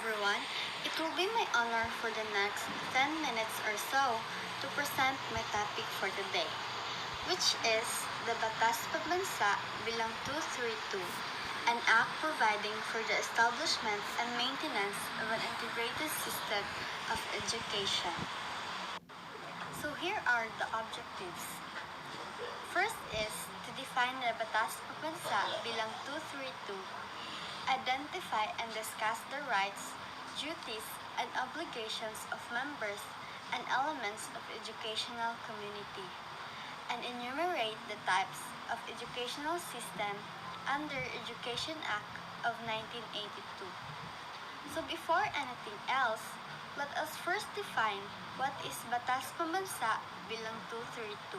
everyone. It will be my honor for the next 10 minutes or so to present my topic for today, which is the Batas Pambansa bilang 232, an act providing for the establishment and maintenance of an integrated system of education. So here are the objectives. First is to define the Batas Pambansa bilang 232, identify and discuss the rights, duties, and obligations of members and elements of educational community, and enumerate the types of educational system under Education Act of 1982. So before anything else, let us first define what is Batas Pambansa bilang 232.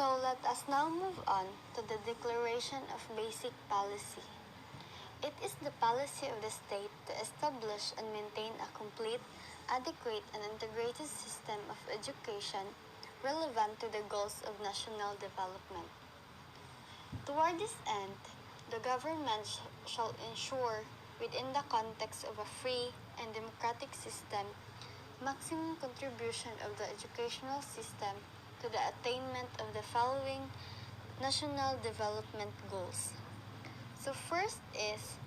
So let us now move on to the Declaration of Basic Policy. It is the policy of the state to establish and maintain a complete, adequate, and integrated system of education relevant to the goals of national development. Toward this end, the government shall ensure, within the context of a free and democratic system, maximum contribution of the educational system to the attainment of the following national development goals. So first is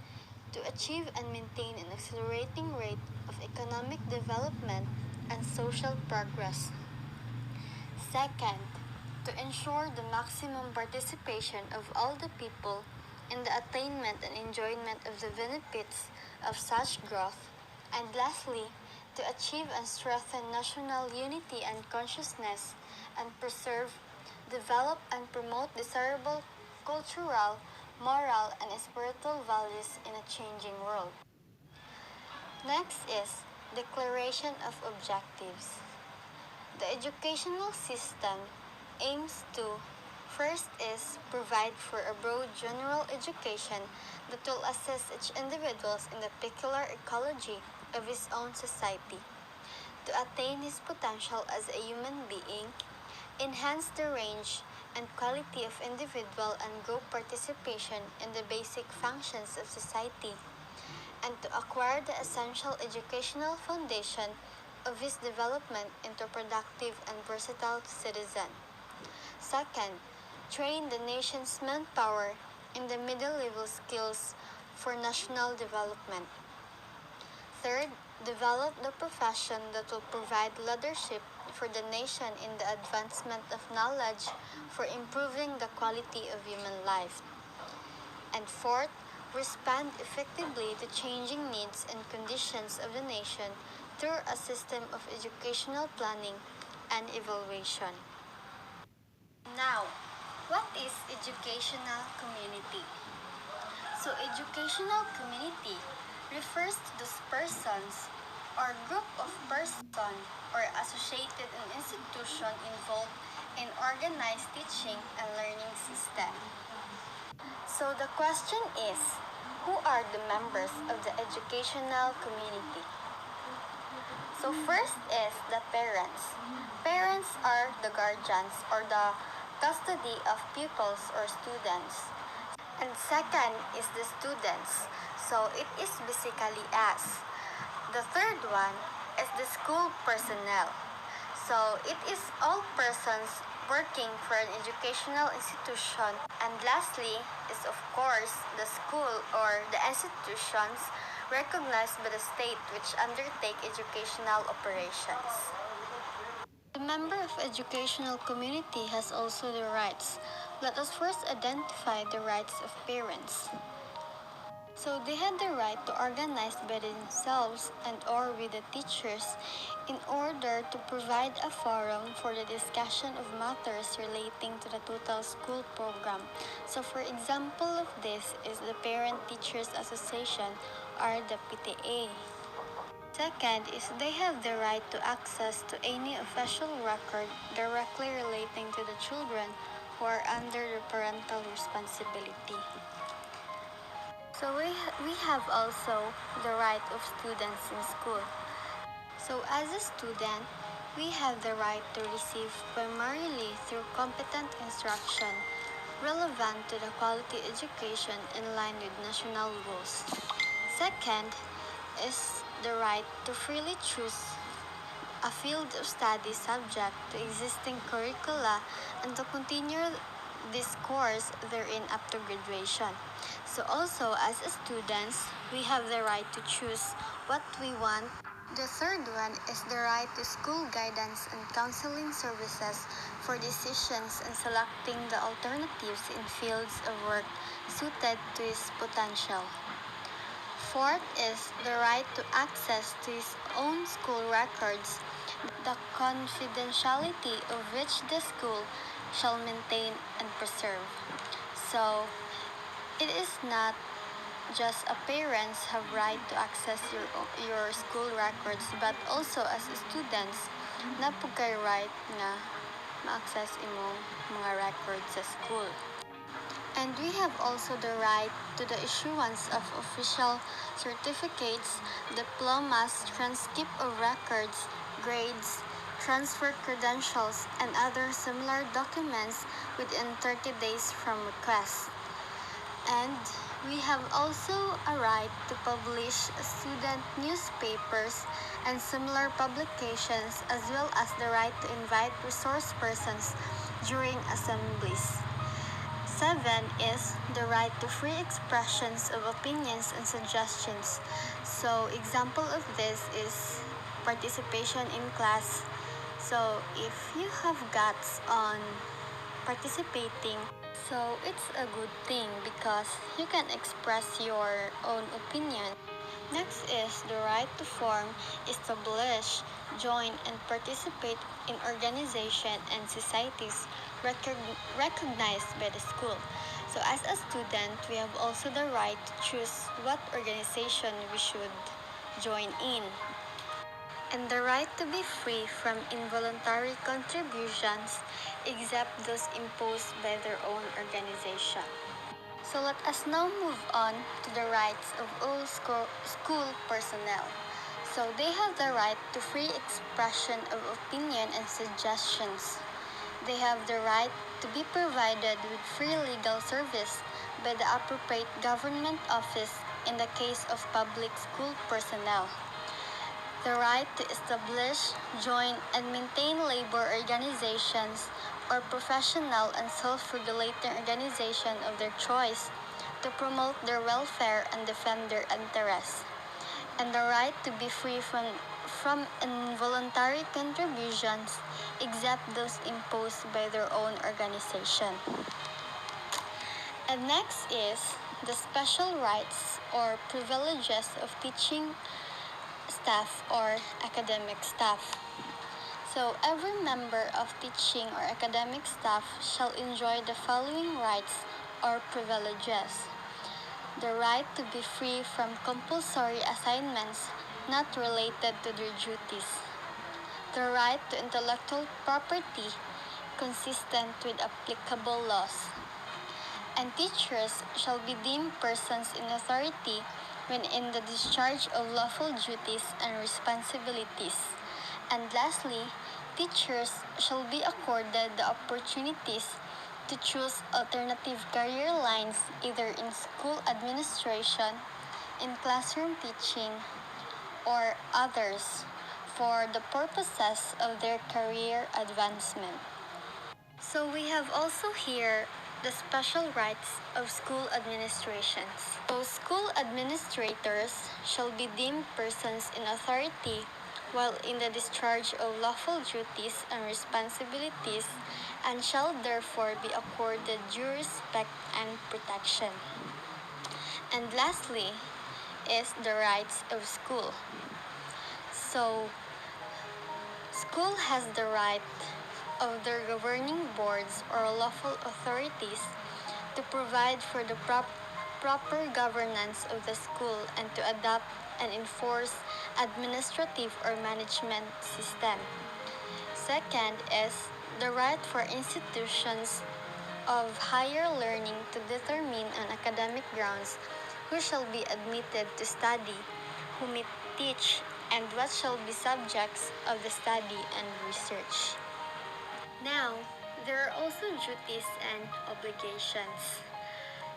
to achieve and maintain an accelerating rate of economic development and social progress. Second, to ensure the maximum participation of all the people in the attainment and enjoyment of the benefits of such growth. And lastly, to achieve and strengthen national unity and consciousness and preserve, develop, and promote desirable cultural, moral, and spiritual values in a changing world. Next is Declaration of Objectives. The educational system aims to first is provide for a broad general education that will assess each individual in the peculiar ecology of his own society, to attain his potential as a human being, enhance the range and quality of individual and group participation in the basic functions of society, and to acquire the essential educational foundation of his development into productive and versatile citizen. Second, train the nation's manpower in the middle-level skills for national development. Third, develop the profession that will provide leadership for the nation in the advancement of knowledge for improving the quality of human life. And fourth, respond effectively to changing needs and conditions of the nation through a system of educational planning and evaluation. Now, what is educational community? So educational community refers to those persons or group of persons or associated in institution involved in organized teaching and learning system. So the question is, who are the members of the educational community? So first is the parents. Parents are the guardians or the custody of pupils or students. And second is the students. So it is basically us. The third one is the school personnel. So it is all persons working for an educational institution. And lastly is of course the school or the institutions recognized by the state which undertake educational operations. The member of educational community has also the rights. Let us first identify the rights of parents. So they had the right to organize by themselves and or with the teachers in order to provide a forum for the discussion of matters relating to the total school program. So for example of this is the Parent Teachers Association or the PTA. Second is they have the right to access to any official record directly relating to the children who are under the parental responsibility. So we have also the right of students in school. So as a student, we have the right to receive primarily through competent instruction relevant to the quality education in line with national rules. Second is the right to freely choose a field of study subject to existing curricula and to continue this course therein up to graduation. So also as a students, we have the right to choose what we want. The third one is the right to school guidance and counseling services for decisions and selecting the alternatives in fields of work suited to his potential. Fourth is the right to access to his own school records, the confidentiality of which the school shall maintain and preserve. So, it is not just a parents have right to access your school records, but also as students, na po kay right nga ma-access imong mga records sa school. And we have also the right to the issuance of official certificates, diplomas, transcript of records, grades, transfer credentials, and other similar documents within 30 days from request. And we have also a right to publish student newspapers and similar publications, as well as the right to invite resource persons during assemblies. 7 is the right to free expressions of opinions and suggestions. So, example of this is participation in class. So, if you have guts on participating, so it's a good thing because you can express your own opinion. Next is the right to form, establish, join, and participate in organization and societies recognized by the school. So as a student, we have also the right to choose what organization we should join in. And the right to be free from involuntary contributions except those imposed by their own organization. So let us now move on to the rights of all school personnel. So they have the right to free expression of opinion and suggestions. They have the right to be provided with free legal service by the appropriate government office in the case of public school personnel. The right to establish, join, and maintain labor organizations or professional and self-regulating organization of their choice to promote their welfare and defend their interests. And the right to be free from involuntary contributions except those imposed by their own organization. And next is the special rights or privileges of teaching staff or academic staff. So every member of teaching or academic staff shall enjoy the following rights or privileges. The right to be free from compulsory assignments not related to their duties. The right to intellectual property consistent with applicable laws. And teachers shall be deemed persons in authority when in the discharge of lawful duties and responsibilities. And lastly, teachers shall be accorded the opportunities to choose alternative career lines either in school administration, in classroom teaching, or others for the purposes of their career advancement. So we have also here the special rights of school administrations. So school administrators shall be deemed persons in authority while in the discharge of lawful duties and responsibilities, and shall therefore be accorded due respect and protection. And lastly is the rights of school. So school has the right of their governing boards or lawful authorities to provide for the proper governance of the school and to adopt and enforce administrative or management system. Second is the right for institutions of higher learning to determine on academic grounds who shall be admitted to study, who may teach, and what shall be subjects of the study and research. Now, there are also duties and obligations.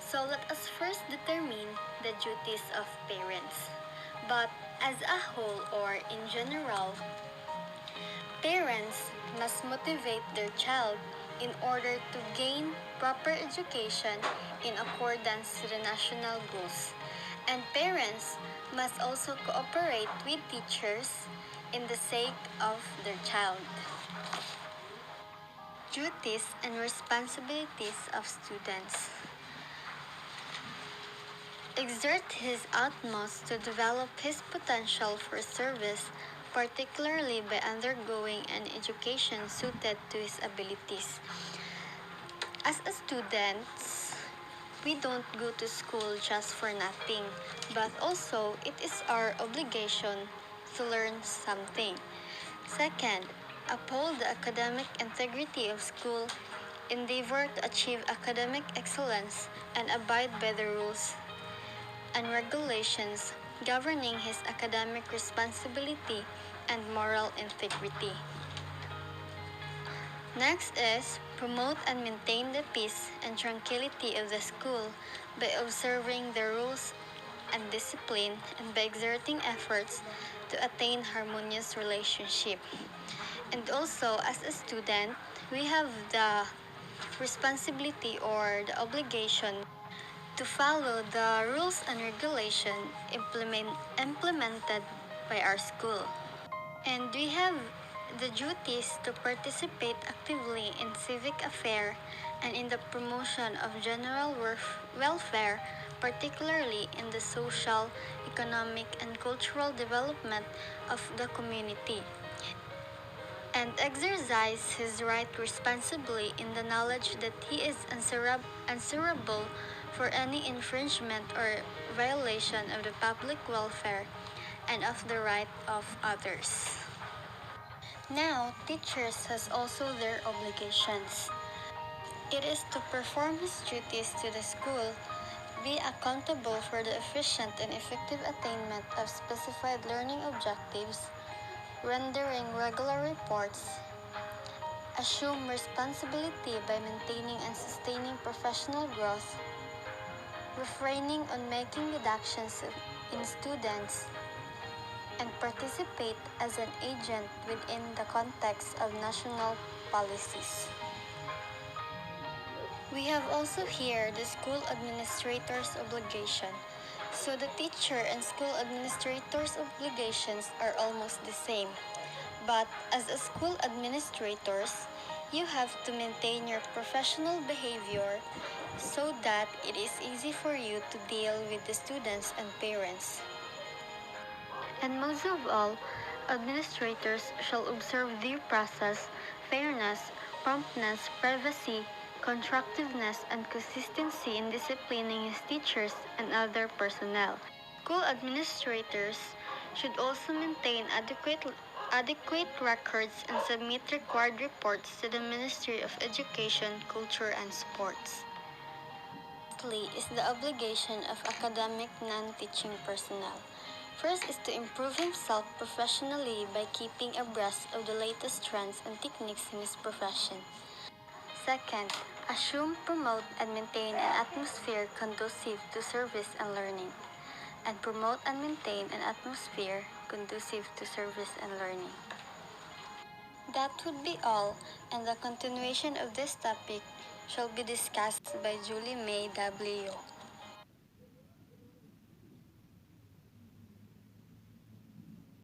So let us first determine the duties of parents. But as a whole or in general, parents must motivate their child in order to gain proper education in accordance to the national goals. And parents must also cooperate with teachers in the sake of their child. Duties and responsibilities of students. Exert his utmost to develop his potential for service, particularly by undergoing an education suited to his abilities. As a student, we don't go to school just for nothing, but also it is our obligation to learn something. Second, uphold the academic integrity of school, endeavor to achieve academic excellence, and abide by the rules and regulations governing his academic responsibility and moral integrity. Next is promote and maintain the peace and tranquility of the school by observing the rules and discipline and by exerting efforts to attain harmonious relationship. And also as a student, we have the responsibility or the obligation to follow the rules and regulations implemented by our school. And we have the duties to participate actively in civic affairs and in the promotion of general welfare, particularly in the social, economic, and cultural development of the community, and exercise his right responsibly in the knowledge that he is answerable for any infringement or violation of the public welfare and of the right of others. Now, teachers has also their obligations. It is to perform his duties to the school, be accountable for the efficient and effective attainment of specified learning objectives, rendering regular reports, assume responsibility by maintaining and sustaining professional growth, refraining on making deductions in students, and participate as an agent within the context of national policies. We have also here the school administrator's obligation. So the teacher and school administrator's obligations are almost the same. But as a school administrators, you have to maintain your professional behavior so that it is easy for you to deal with the students and parents. And most of all, administrators shall observe due process, fairness, promptness, privacy, constructiveness, and consistency in disciplining his teachers and other personnel. School administrators should also maintain adequate records and submit required reports to the Ministry of Education, Culture, and Sports. Lastly is the obligation of academic non-teaching personnel. First is to improve himself professionally by keeping abreast of the latest trends and techniques in his profession. Second, assume, promote, and maintain an atmosphere conducive to service and learning. And promote and maintain an atmosphere conducive to service and learning. That would be all, and the continuation of this topic shall be discussed by Julie May W.